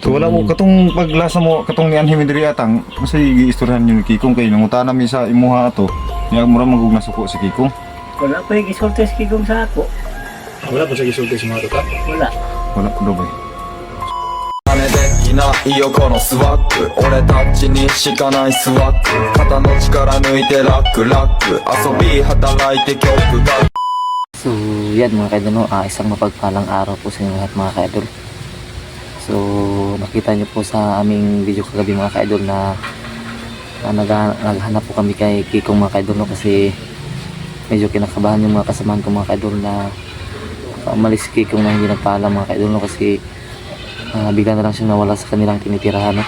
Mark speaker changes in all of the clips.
Speaker 1: So wala mo katong paglasa mo katong ni Anhim diri atang masay giistoryahan yung Kikong kay nanguta mi sa imuha ato. Niya mura magug nasuko si Kikong.
Speaker 2: Wala pa yung isulti si Kikong sa ako.
Speaker 3: Wala pa siya gisulti sa mga to ka?
Speaker 2: Wala.
Speaker 1: Wala ko daw ba.
Speaker 4: できないよこのスワッグ俺たちにしかないスワッグ肩の力抜いてラックラック遊び働いて曲が
Speaker 5: So yan mga kaidol, no? Isang mapagpalang araw po sa inyo lahat mga kaidol. So nakita nyo po sa aming video kagabi mga kaidol na naghanap po kami kay Kikong mga kaidol, no? Kasi medyo kinakabahan yung mga kasamahan ko mga kaidol na umalis si Kikong na hindi nagpaalam mga kaidol, no? Kasi bigla na lang siyang nawala sa kanilang tinitirahan, no?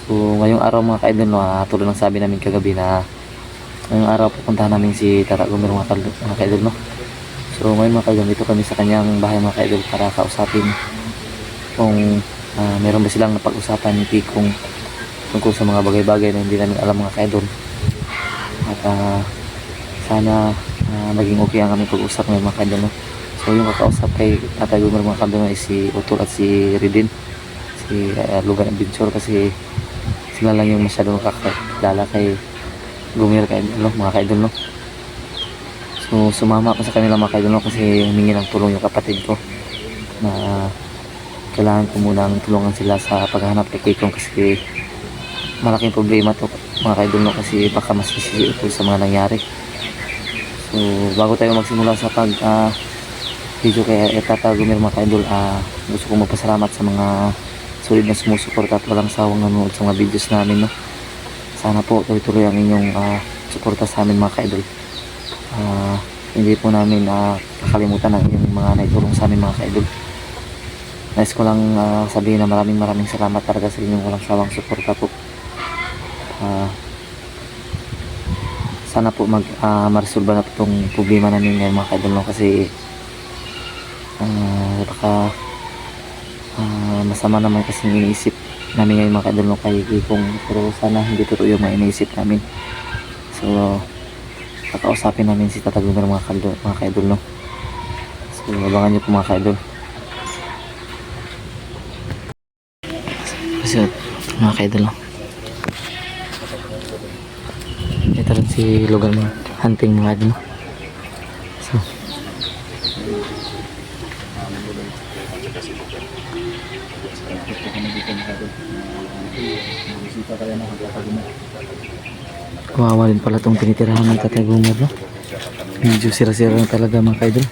Speaker 5: So ngayong araw mga kaidol, no? Tulad ng sabi namin kagabi na ngayong araw pupuntahan namin si Tata Gomer mga kaidol, no? So ngayon mga kaidol, dito kami sa kanyang bahay mga kaidol para kausapin kung meron ba silang napag-usapan ni Kikong tungkol sa mga bagay-bagay na hindi namin alam mga kaidol. At sana naging okay ang aming pag-usap ngayon mga kaidol, no? So yung kakausap kay Tata Gomer mga kaidol ay si Utol at si Ridin, si Lugan Adventure, kasi sila lang yung masyadong kakilala kay Gomer no, mga kaidol, no? So sumama ako sa kanila mga kaidol, no? Kasi humingi ng tulong yung kapatid ko na kailangan ko munang tulungan sila sa paghahanap kay Kikong kasi malaking problema to mga kaidol, no? Kasi baka mas ito sa mga nangyari. So bago tayo magsimula sa pag video kay Tata Gomer mga kaidol, gusto ko magpasalamat sa mga solid na sumusuporta at walang sawang nanonood sa mga videos namin, no? Sana po tuloy-tuloy ang inyong suporta sa amin mga kaidol. Hindi po namin kakalimutan ang inyong mga naitulong sa amin mga kaidol. Nais ko lang sabihin na maraming salamat talaga sa inyong walang sawang suporta po. Sana po maresolba na po itong problema namin ngayon mga kaidol, no? Kasi baka masama naman kasi iniisip namin ngayon mga kaidol, no, kay Kikong, pero sana hindi totoo yung mga iniisip namin. So kakausapin namin si Tata Gomer mga kaidol, no? So abangan nyo po mga kaidol. Kasi mga kaidol, no, ito rin si Lugan Hunting mga kaidol, no? So kawawa din pala itong tinitirahan ng Tata Gomer, no? Medyo sira-sira na talaga mga kaidol.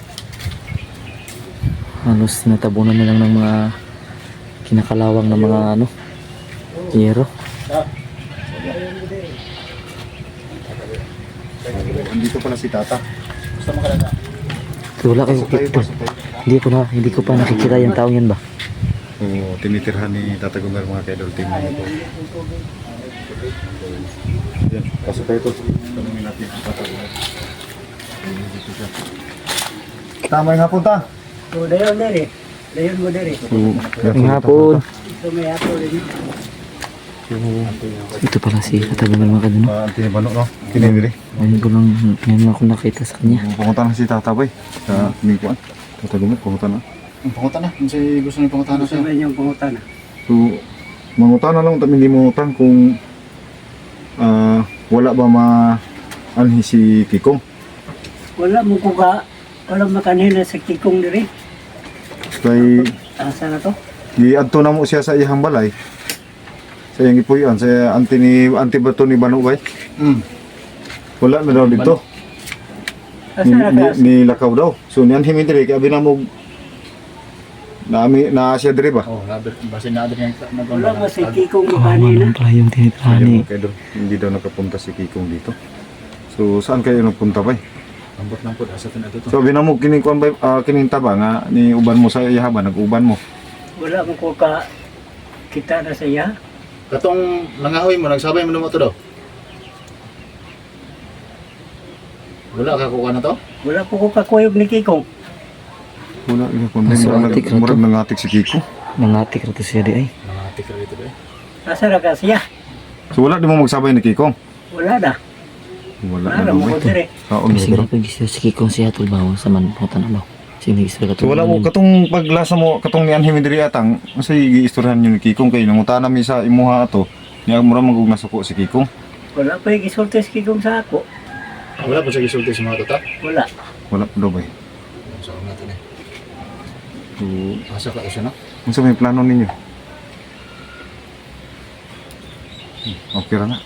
Speaker 5: Halos sinatabunan na lang ng mga kinakalawang na mga yero.
Speaker 1: Andito pala si Tata. Gusto mo ka na?
Speaker 5: Wala kayo hindi ko pa nakikita yung taong yan ba?
Speaker 1: Oo, tinitirhan ni Tata Gomer mga kaidol, tingnan niyo po. Yan, pasok tayo to. Tanungin natin si Tata Gomer. Tama yung hapon ta.
Speaker 2: So dayon dere. Dayon mo dere.
Speaker 5: Ang hapon.
Speaker 2: So may hapon rin.
Speaker 5: Ito pala si Tata Gomer mga kaidol, no?
Speaker 1: Tinibano, no? Tinibiri.
Speaker 5: Ngayon ako nakita sa kanya.
Speaker 1: Pumunta na si Tata Boy sa Mingkuan. Tata Gomer, pumunta na. Pumunta na. Kasi gusto niya pumunta na
Speaker 2: Gusto
Speaker 1: siya.
Speaker 2: mo yung pangutana.
Speaker 1: So, mangutan na lang kami limutan kung wala ba anhi si Kikong.
Speaker 2: Wala mo ko ka. Wala makanila sa Kikong dere.
Speaker 1: Kay
Speaker 2: Asa na to?
Speaker 1: giadto na mo siya sa iyang balay. Sa iyang ipuyan, sa anti bato ni Bano bay. Wala na daw dito.
Speaker 2: Asa na ka?
Speaker 1: Ni lakaw daw. So niyan himindiri kay abi na mo na siya diri ba?
Speaker 3: Oh, basin na din
Speaker 2: Wala mo si Kikong
Speaker 5: Kawawa
Speaker 2: makanila.
Speaker 5: naman pala yung tinitirahan
Speaker 1: Ayun,
Speaker 5: ni.
Speaker 1: okay daw. Hindi daw nakapunta si Kikong dito. So saan kayo nagpunta bay?
Speaker 3: ambot lang po asa tin ato to.
Speaker 1: So bina mo kining kuan bay kininta ba nga ni uban mo sa iya ba nag-uban mo?
Speaker 2: Wala mo ko ka kita na sa iya.
Speaker 3: Katong nangahoy mo nagsabay mo to daw. Wala ka kuha na to?
Speaker 2: Wala po ko kakuyog ni Kikong.
Speaker 1: Wala ina kun
Speaker 5: So, atik na to.
Speaker 1: murag nangatik si Kiko.
Speaker 5: Nangatik rito siya di ay.
Speaker 3: Nangatik ra dito ba?
Speaker 2: Asa na ka siya?
Speaker 1: So wala di mo magsabay ni Kikong.
Speaker 2: Wala na.
Speaker 1: Wala
Speaker 2: Wala
Speaker 1: na
Speaker 2: mo
Speaker 1: daw
Speaker 2: ko
Speaker 1: bay.
Speaker 2: dire.
Speaker 1: Oo,
Speaker 5: Kasi
Speaker 1: pero
Speaker 5: pag si Kikong siya tulbaw sa man puta na ba. Sino istorya
Speaker 1: So wala mo katong paglasa mo katong ni Anhim diri atang unsay giistoryahan niyo ni Kikong kay nanguta nami sa imuha ato. Niya mura magug nasuko si Kikong.
Speaker 2: Wala pa yung isultes kikong sa ako.
Speaker 3: Wala pa siya gisulti sa mga tota.
Speaker 2: Wala.
Speaker 1: Wala pa daw ba?
Speaker 3: So natin eh.
Speaker 1: So
Speaker 3: Asa ka siya no?
Speaker 1: unsa may plano ninyo? Okay ra na.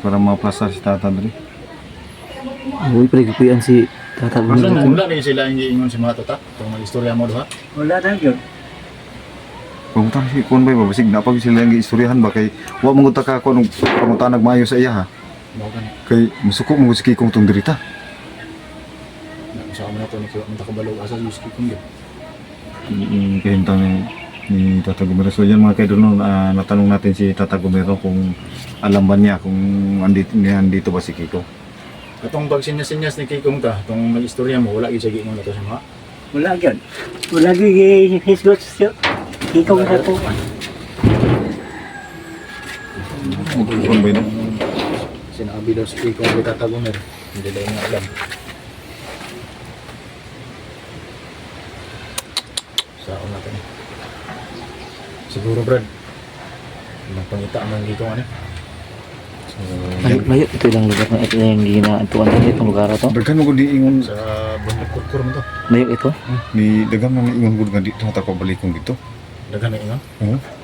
Speaker 1: Para maplastar si Tata diri.
Speaker 5: Uy, pre-kuyan si Tata
Speaker 3: Basta
Speaker 5: Gumero.
Speaker 3: wala ni sila ang giingon si mga tota. Itong mga istorya mo duha.
Speaker 2: Wala na yun.
Speaker 1: Pagmutan si Kuan bay babasig na pag sila ang istoryahan ba kay wa mo ta ka kun pangutan nagmaayo sa iya ha.
Speaker 3: Mao gani.
Speaker 1: Kay musuko mo si Kikong tong dirita.
Speaker 3: Sa mo na to ni kiwa man ta kabalo asa yung Kikong gyud.
Speaker 1: Kahintang ni Tata Gumero. So yan mga kaidol no, natanong natin si Tata Gumero kung alam ba niya kung andito ba si Kikong.
Speaker 3: Katong pag sinyas-sinyas ni Kikong ta, tong may istorya mo wala gyud siya giingon ato sa mga.
Speaker 2: Wala yun. Wala yung hisgot siya. Kikong sa ako.
Speaker 1: Kung ba yun?
Speaker 3: Sinabi daw si Kikong kay Tata Gumero. Hindi daw niya alam. Saan natin eh. Siguro Brad. Nagpangita ang Kikong ano. So,
Speaker 5: Layo, ito lang lugar na ito yung ginatuan natin itong lugar na to.
Speaker 1: Daghan mo ko di ingon
Speaker 3: sa bundok kurkur mo to.
Speaker 5: Layo ito.
Speaker 1: ni daghan mo ingon gud nga dito ta pabalikon dito.
Speaker 3: Dagan na ingon.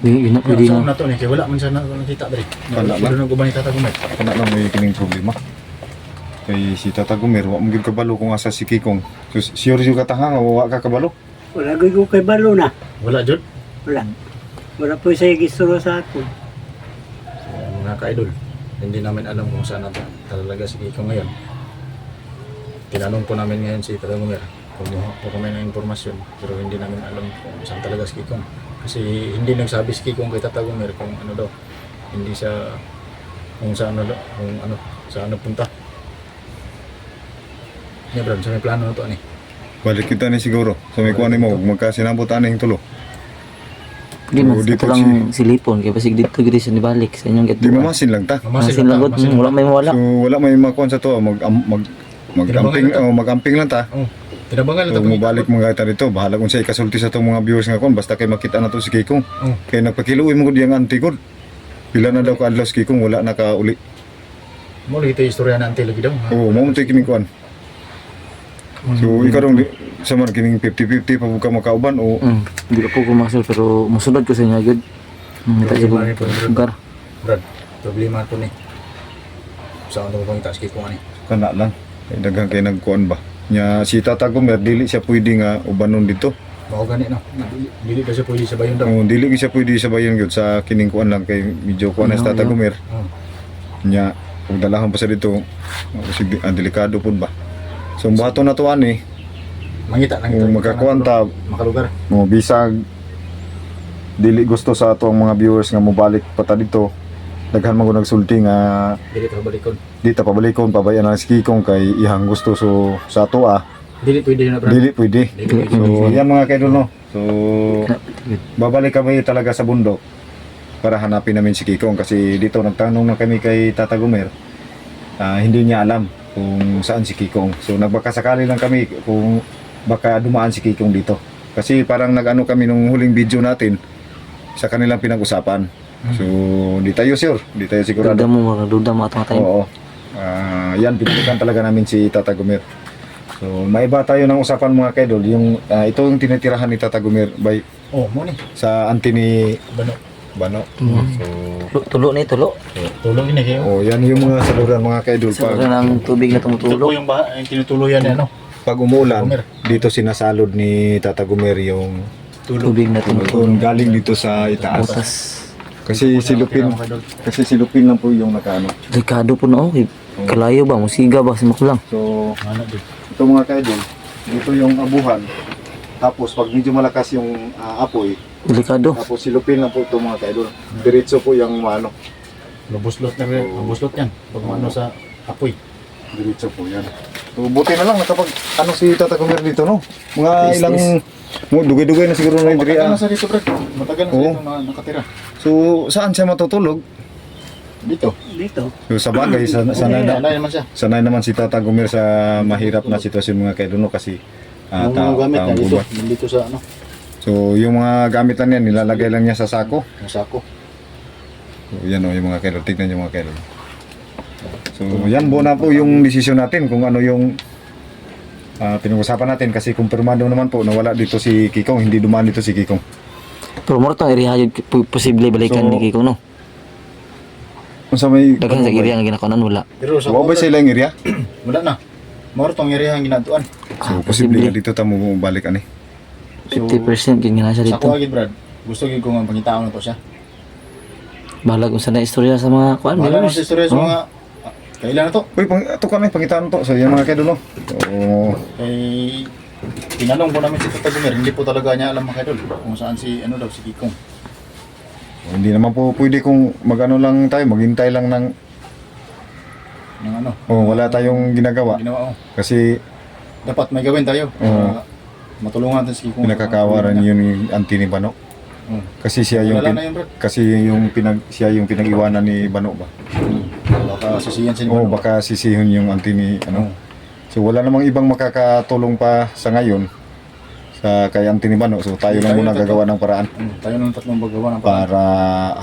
Speaker 5: Yun na pwede
Speaker 3: Saan
Speaker 5: nga.
Speaker 3: na to ni kay wala man siya nakita diri.
Speaker 1: Wala
Speaker 3: Wala na guban ni Tata Gumero.
Speaker 1: Kana lang may kining problema. Kay si Tata Gumero wa mo gyud kabalo kung asa si Kikong. So sure jud ka taha nga wa ka kabalo.
Speaker 2: Wala ko kay balo na.
Speaker 3: Wala jud.
Speaker 2: Wala. Wala po siya gisturo sa ako.
Speaker 3: Mga ka-idol, hindi namin alam kung saan na talaga si Kikong ngayon. Tinanong po namin ngayon si Tata Gumero kumuha po kami ng impormasyon pero hindi namin alam kung saan talaga si Kikong. Kasi hindi nagsabi si Kikong kay Tata Gumero kung ano daw. Hindi siya kung saan daw, kung ano, saan punta. Niya Brad, sa may plano na to ani.
Speaker 1: Balik kita ni siguro. So may kuan mo magkasinabot aning tulo.
Speaker 5: Hindi man,
Speaker 1: So, dito
Speaker 5: ito lang silipon. Kaya basig dito gito siya nibalik sa inyong
Speaker 1: Di
Speaker 5: gatuan.
Speaker 1: mamasin lang ta.
Speaker 5: Masin lagot, wala may mawala.
Speaker 1: So wala may makuan sa to magamping magamping lang ta.
Speaker 3: Oh, tinabangan na
Speaker 1: So
Speaker 3: to.
Speaker 1: mobalik mga ta dito. Bahala kung siya ikasulti sa tong mga viewers nga kon basta kay makita na to si Kikong.
Speaker 3: Oh.
Speaker 1: Kay nagpakiluoy mo gud yang anti gud. Pila na daw ka adlaw si Kikong wala na ka uli.
Speaker 3: Mo lagi tayo istorya na ante lagi daw.
Speaker 1: Oo, mo mo kining kuan. So ikaw dong sa man kining 50-50 pa buka makauban o
Speaker 5: Hindi ko po kumasol pero masunod ko sa inyo agad. Ito sa
Speaker 3: Problema rin po, Brad.
Speaker 5: lugar.
Speaker 3: Brad, problema po ni. Saan ko pang itaas Kikong ani?
Speaker 1: kana lang. Kay daghang kay nagkuan ba. Nya si Tata Gumero dili siya pwede nga ubanon dito.
Speaker 3: Mao gani no. Dili kasi pwede sa bayon daw.
Speaker 1: Oo, dili siya pwede sa bayan gyud sa kining kuan lang kay medyo kuan na si Tata Gumero.
Speaker 3: Oh.
Speaker 1: Nya kung dalahon pa sa dito, sig delikado pud ba. So buhaton na to ani,
Speaker 3: Mangita lang
Speaker 1: kung magkakuan ta
Speaker 3: makalugar.
Speaker 1: mo bisag dili gusto sa ato ang mga viewers nga mobalik pa ta dito. Daghan man ko nagsulti nga
Speaker 3: Dili ta balikon.
Speaker 1: di ta pabalikon pabayan ang si Kikong kay ihang gusto so sa ato
Speaker 3: Dili pwede na Brad.
Speaker 1: dili pwede.
Speaker 3: Dili pwede.
Speaker 1: So yan mga kaidol no. So babalik kami talaga sa bundok para hanapin namin si Kikong kasi dito nagtanong na kami kay Tata Gumero. Hindi niya alam kung saan si Kikong. So nagbakasakali lang kami kung baka dumaan si Kikong dito. Kasi parang nag-ano kami nung huling video natin sa kanilang pinag-usapan. So di tayo sure, di tayo sigurado.
Speaker 5: Duda mo, duda mo atong tayo.
Speaker 1: Oo. Yan, pinilikan talaga namin si Tata Gumero. So, maiba tayo ng usapan mga kaidol. Yung, ito yung tinitirahan ni Tata Gumero by,
Speaker 3: Oh, mo ni.
Speaker 1: sa auntie ni
Speaker 3: Bano.
Speaker 1: Bano. So,
Speaker 5: Tulo na tulo.
Speaker 3: Tulong ini kayo.
Speaker 1: yan yung mga saluran mga kaidol.
Speaker 5: Sa
Speaker 1: Pag,
Speaker 5: ng tubig na
Speaker 3: Ito po
Speaker 5: tumutulo.
Speaker 3: yung yung tinutuluyan ni ano.
Speaker 1: pag umulan,
Speaker 3: Gumero.
Speaker 1: dito sinasalod ni Tata Gumero yung
Speaker 5: Tubig na tumutulo.
Speaker 1: yung galing dito sa itaas.
Speaker 5: Butas.
Speaker 1: Kasi si Lupin lang po yung nakaano.
Speaker 5: Delikado po na okay. Kalayo ba? Musiga ba? Simakulang.
Speaker 1: So,
Speaker 3: Ano din.
Speaker 1: ito mga kaidol, dito yung abuhan. Tapos pag medyo malakas yung apoy,
Speaker 5: Delikado.
Speaker 1: tapos silupin lang po ito mga kaidol. Diretso po yung ano,
Speaker 3: Lubuslot na rin. Lubuslot yan. Pag ano sa apoy.
Speaker 1: diretso po yan. So buti na lang nakapag ano si Tata Gumero dito no. Mga
Speaker 5: Is
Speaker 1: ilang
Speaker 5: this?
Speaker 1: dugay-dugay na siguro na yung
Speaker 3: Matagal na
Speaker 1: diri.
Speaker 3: sa dito Brad. Matagal na sa
Speaker 1: Oo.
Speaker 3: dito nakatira.
Speaker 1: So saan siya matutulog?
Speaker 3: Dito.
Speaker 2: Dito.
Speaker 1: So sa bagay sanay
Speaker 3: Sanay naman siya.
Speaker 1: naman si Tata Gumero sa mahirap na sitwasyon mga kaidol no kasi
Speaker 3: Yung mga gamit
Speaker 1: taong
Speaker 3: na dito,
Speaker 1: gubat.
Speaker 3: nandito sa ano,
Speaker 1: So yung mga gamit lang yan, nilalagay lang niya sa sako.
Speaker 3: yung sako.
Speaker 1: So yan o yung mga kaidol, tignan yung mga kaidol. So yan po na po yung desisyon natin kung ano yung pinag-usapan natin kasi kumpirmado naman po na wala dito si Kikong, hindi dumaan dito si Kikong.
Speaker 5: Pero mo tong area yun posible balikan
Speaker 1: So,
Speaker 5: ni Kiko no.
Speaker 1: Kung sa may
Speaker 5: Daghan sa area nga ginakunan wala.
Speaker 3: Pero sa
Speaker 1: wabay sa ilang area.
Speaker 3: wala na. Moro tong area ang ginatuan.
Speaker 1: So posible nga dito tamo balik ani.
Speaker 5: 50% yun nga siya
Speaker 3: Sa
Speaker 5: dito.
Speaker 3: ako agad Brad, gusto gid ko nga pangitaon na to siya.
Speaker 5: Bahala kung saan na istorya sa mga kuan.
Speaker 3: Wala na
Speaker 5: viewers.
Speaker 3: sa istorya sa
Speaker 5: Oh.
Speaker 3: mga kailan na to.
Speaker 1: Uy, ito ka na pangitaan to. So yan mga kaidol no. So
Speaker 3: Kay tinanong po namin si Tata Gumer, hindi po talaga niya alam mga idol kung saan si ano daw si Kikong.
Speaker 1: hindi naman po pwede kung magano lang tayo, maghintay lang ng
Speaker 3: Ng ano,
Speaker 1: wala tayong ginagawa
Speaker 3: ginawa ko.
Speaker 1: kasi
Speaker 3: Dapat may gawin tayo.
Speaker 1: Oo.
Speaker 3: Matulungan natin si Kikong.
Speaker 1: pinakakawaran yun yung anti ni Bano.
Speaker 3: Oo.
Speaker 1: Kasi siya yung
Speaker 3: Wala na yun, Brad.
Speaker 1: siya yung pinag-iwanan ni Bano ba.
Speaker 3: Baka sisiyan si
Speaker 1: Oo, baka sisihon yung anti ni ano.
Speaker 3: Oo.
Speaker 1: So wala namang ibang makakatulong pa sa ngayon sa kay anti ni Bano. So tayo lang
Speaker 3: Tayo
Speaker 1: muna
Speaker 3: tatlo.
Speaker 1: gagawa ng paraan
Speaker 3: Tayo nung tatlong magawa ng paraan.
Speaker 1: para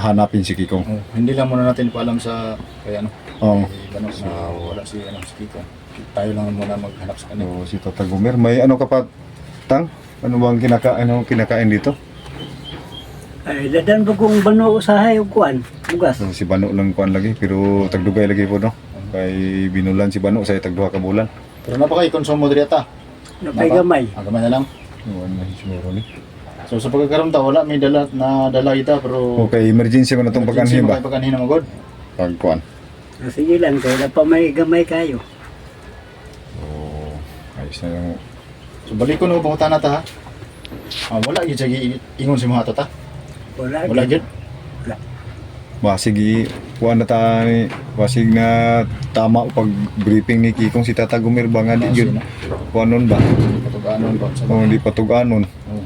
Speaker 1: hanapin si Kikong.
Speaker 3: Oo. Hindi lang muna natin paalam sa kay ano.
Speaker 1: Oo.
Speaker 3: Kay Banok na wala si ano si Kikong. Tayo lang muna maghanap sa kanya.
Speaker 1: So si Tata Gumer, may ano ka pa Tang? Ano bang kinakain dito?
Speaker 2: Ay, dadan po kung bano usahay o kuan, bugas.
Speaker 1: So, si Bano lang kuan lagi pero tagdugay lagi po no. Kay binulan si Bano sa tagduha ka bulan.
Speaker 3: Pero napaka-konsumo diri ata.
Speaker 2: Napay gamay.
Speaker 3: Ang gamay na lang.
Speaker 1: Ano na siguro ni.
Speaker 3: So sa pagkakaroon ta wala may dala kita pero
Speaker 1: Okay, emergency ko na tong pag-anhin ba?
Speaker 3: Pag-anhin na magod.
Speaker 1: Pag kuan.
Speaker 2: Sige lang, kaya na pa may gamay kayo.
Speaker 1: Oh, ayos na lang.
Speaker 3: So balik ko no pangutan na ta ha. Wala gyud sa ingon si mga tata. Wala gyud.
Speaker 1: Basig kuan na ta ni basig na tama pag briefing ni Kikong si Tata Gumer ba nga di gyud kuan nun ba?
Speaker 3: Patuganon ba sa
Speaker 1: O di patuganon.
Speaker 3: Oo.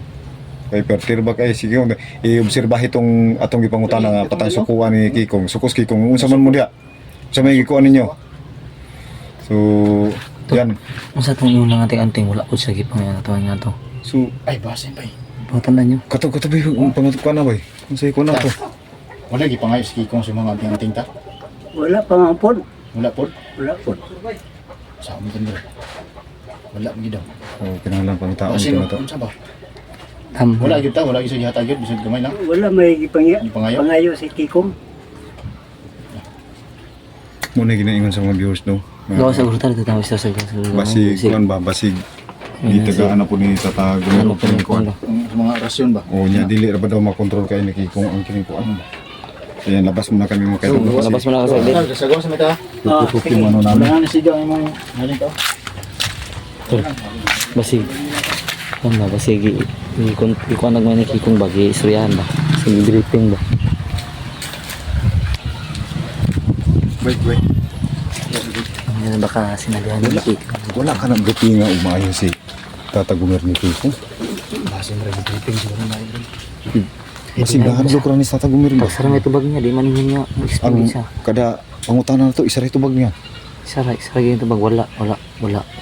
Speaker 1: Kay pertir ba kay sige i-obserbahe itong atong gipangutana nga patang sukuan ni Kikong. Sukos Kikong unsa man mo diha? Sa may gikuan ninyo. So yan.
Speaker 5: Unsa tong yung mga anting wala ko sa gipang nga to nga to.
Speaker 1: So
Speaker 3: Ay basin pa.
Speaker 5: Pagtanda nyo.
Speaker 1: kato ba yung pangutup ka na ba? Unsa ko na to?
Speaker 3: Wala gi pangayos Kikong sa mga anting ta.
Speaker 2: Wala pa nga po.
Speaker 3: Wala pod.
Speaker 2: Wala po.
Speaker 3: Sa amin din. Wala mo daw.
Speaker 1: Oh, kinahanglan pang taon
Speaker 3: Basin
Speaker 1: ko na to.
Speaker 3: unsa ba?
Speaker 5: Tam.
Speaker 3: Wala gyud ta, wala gyud sa gihatag gyud bisag gamay lang.
Speaker 2: Wala may
Speaker 3: Pangayo?
Speaker 2: pangayo si Kikong.
Speaker 1: Muna ginaingon sa mga viewers no.
Speaker 5: Gawa sa guru tali tatawa sa guru.
Speaker 1: Basig kuan ba basig dito ka ano po ni Tata Gumer
Speaker 5: Ano
Speaker 1: o kini kuan.
Speaker 3: Sa mga rasyon ba?
Speaker 1: O nya dili ra ba daw makontrol kay ni Kikong ang kini kuan. Ayan, labas muna kami mga kaidol.
Speaker 5: Labas mo na ako sa bed.
Speaker 3: Sa gawa sa meta.
Speaker 1: Tutukin mo ano namin.
Speaker 3: Wala na sigaw imong halin to.
Speaker 5: Basig. Ano ba basig iko nagmay ni Kikong bagi istoryahan ba. Sige briefing ba.
Speaker 1: Wait.
Speaker 5: Ano baka sinabihan ni Kikong.
Speaker 1: Wala ka nang gapi nga umayo si Tata Gumer ni Kikong.
Speaker 3: Basin ra briefing siguro na idol.
Speaker 1: Basig nahadlok ra ni Tata Gumer ba?
Speaker 5: Pagsara may tubag niya, di man niya
Speaker 1: Ang
Speaker 5: explain siya.
Speaker 1: kada pangutana na to isa ra tubag niya.
Speaker 5: Isara yung tubag wala. Wala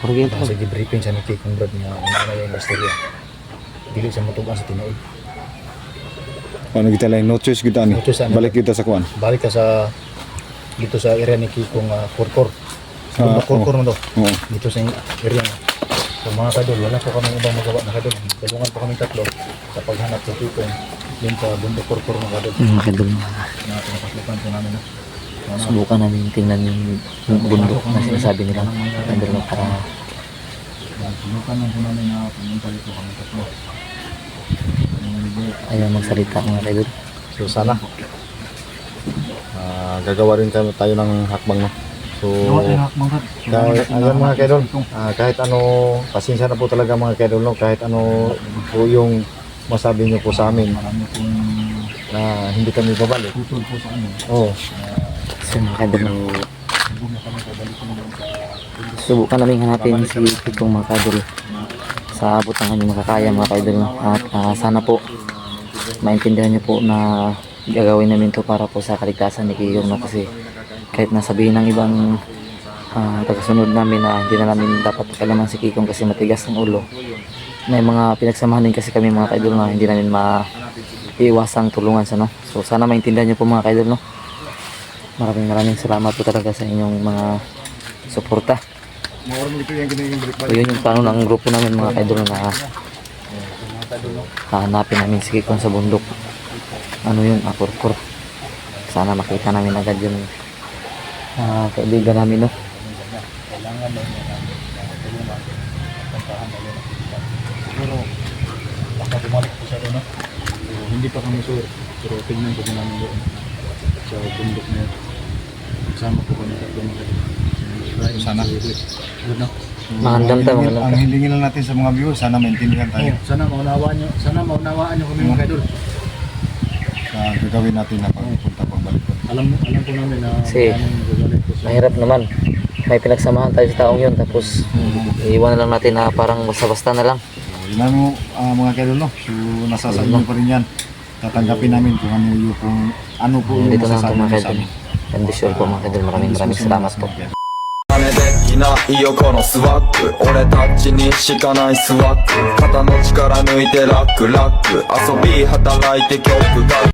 Speaker 5: yung tubag.
Speaker 3: Sa briefing sa ni Kikong brad niya ano yung istorya. Dili sa matugan sa tinuod.
Speaker 1: Ano kita lang no choice kita ni.
Speaker 3: No choice, ano?
Speaker 1: Balik kita sa kuan.
Speaker 3: Balik ka sa dito sa area ni Kikong Kurkur.
Speaker 1: Ah,
Speaker 3: Kurkur mo to.
Speaker 1: Oo.
Speaker 3: Dito sa area niya. So mga kadol, wala po kami ibang magawa na kadol. Tulungan po kami tatlo sa paghanap sa Kikong din sa bundok Kurkur mga kadol.
Speaker 5: Mga kadol.
Speaker 3: Na pinapaslukan po namin na.
Speaker 5: Subukan namin tingnan yung bundok na sinasabi nila. Kadol na para
Speaker 3: Pinapaslukan lang po namin na pumunta dito kami tatlo.
Speaker 5: ayaw magsalita mga kadol.
Speaker 1: So sana gagawa rin tayo ng hakbang no. So ayun mga kaidol, kahit ano pasensya na po talaga mga kaidol no, kahit ano po yung masabi niyo po sa amin
Speaker 3: Marami pong
Speaker 1: na hindi kami babalik.
Speaker 3: tutol po sa amin.
Speaker 1: Oo.
Speaker 5: So mga kadol.
Speaker 3: Huwag na kami pabalik ko naman sa
Speaker 5: Subukan namin hanapin si Kikong mga kadol sa abot ng kanyang makakaya mga kadol. At sana po maintindihan niyo po na gagawin namin to para po sa kaligtasan ni Kikong no, kasi kahit nasabihin ng ibang tagasunod namin na hindi na namin dapat kalaman si Kikong kasi matigas ng ulo, may mga pinagsamahan din kasi kami mga kaidol na hindi namin maiiwasang tulungan sa no. So sana maintindihan niyo po mga kaidol no. Maraming salamat po talaga sa inyong mga suporta. So yun yung plano ng grupo namin mga kaidol na hahanapin namin si Kikong sa bundok. Ano yun, akurkur. Sana makita namin agad yung kaibigan namin no.
Speaker 3: Pero baka bumalik po siya doon, no? So, hindi pa kami sure. Pero tingnan ko namin doon sa bundok na yun. Kasama po kami tatlo mga kaidol.
Speaker 1: Sana.
Speaker 3: Good, no?
Speaker 5: Mahandam tayo, mahandam
Speaker 1: Ang
Speaker 5: tayo.
Speaker 1: hilingin lang natin sa mga viewers, sana maintindihan tayo
Speaker 3: Sana maunawaan nyo kami mga kaidol.
Speaker 1: sa gagawin natin na pagpunta pagbalik ko.
Speaker 3: Alam po namin na
Speaker 5: Kasi,
Speaker 3: maraming gagawin po sa
Speaker 5: Mahirap naman. May pinagsamahan tayo sa taong yun tapos iiwan na lang natin na parang basta-basta na lang.
Speaker 1: So, yun lang mga kaidol, no? So, nasa sa inyo pa rin yan. Tatanggapin namin kung ano po yung
Speaker 5: Dito na lang
Speaker 1: masasabi
Speaker 5: po mga
Speaker 1: niyo sa
Speaker 5: kaidol.
Speaker 1: amin.
Speaker 5: Condition po mga kaidol. Maraming salamat po.
Speaker 4: 金できないよこのスワッグ俺たちにしかないスワッグ肩の力抜いてラックラック遊び働いて曲が